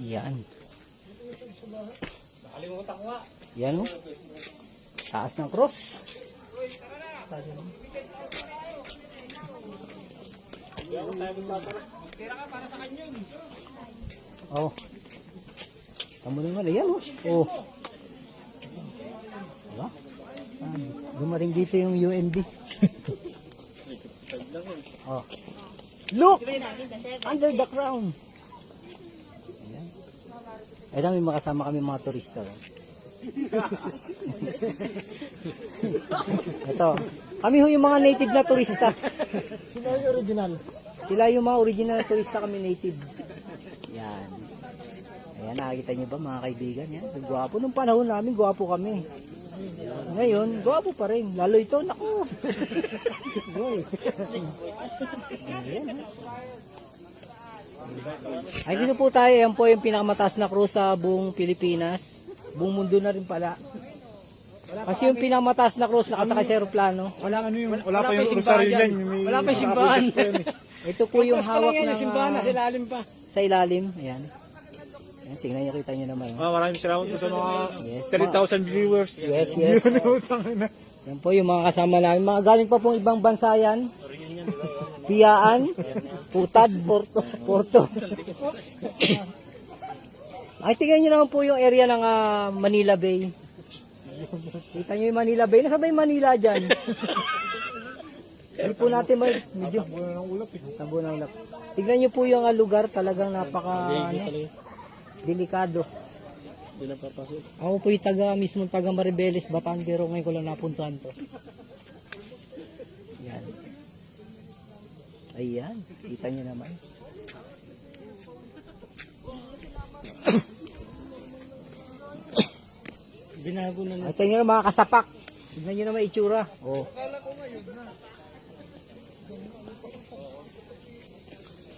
Yan. Yan o. Taas ng cross. Oh. Tamo naman. Ayan o. Oh. Diba? Dumating dito yung UMB. Oh. Look! Under the crown. Ayan. Ayan, may makasama kami mga turista. Ito. Kami ho yung mga native na turista. Sila yung original. Sila yung mga original na turista, kami native. Yan. Ayan, nakikita nyo ba mga kaibigan? Yan. Gwapo. Nung panahon namin, gwapo kami. Ngayon, gwapo pa rin. Lalo ito, naku. Ay, dito po tayo. Yan po yung pinakamataas na cruise sa buong Pilipinas. Buong mundo na rin pala. Kasi yung pinakamataas na cruise nakasakay sa aeroplano. Wala pa yung rosaryo niyan. Wala pa yung simbahan. Ito po yung hawak ng simbahan na sa ilalim pa. sa ilalim. Ayan. Ayan, tingnan niyo, kita niyo naman. Maraming salamat po sa mga Yes, 30,000 viewers. Yes, yes. Yan po yung mga kasama namin. Mga galing pa pong ibang bansa yan. Piyaan, Putad, Porto. Ay, tingnan nyo naman po yung area ng Manila Bay. Kita nyo yung Manila Bay. Nasa ba yung Manila dyan? Hindi po natin medyo tabo ng ulap. Tingnan nyo po yung lugar. Talagang napaka delikado. Ako po yung mismo taga Maribeles, Bataan, pero ngayon ko lang napuntahan to. Yan. Ayan, kita nyo naman. Binago na Ito nyo na mga kasapak. Tignan nyo naman itsura. Oh.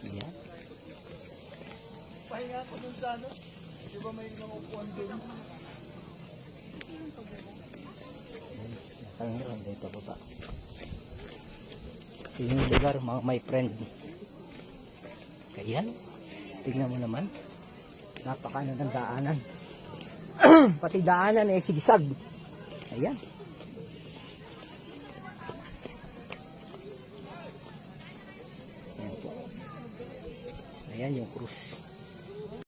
Ayan. Pahinga ko dun sa ano. Di ba may mga upuan dun? Nakangirang dito po ba? Ito yung lugar, my friend. Kaya, tignan mo naman. Napakano ng daanan. Pati daanan sigsag. Ayan. Ayan po. Ayan yung cruise.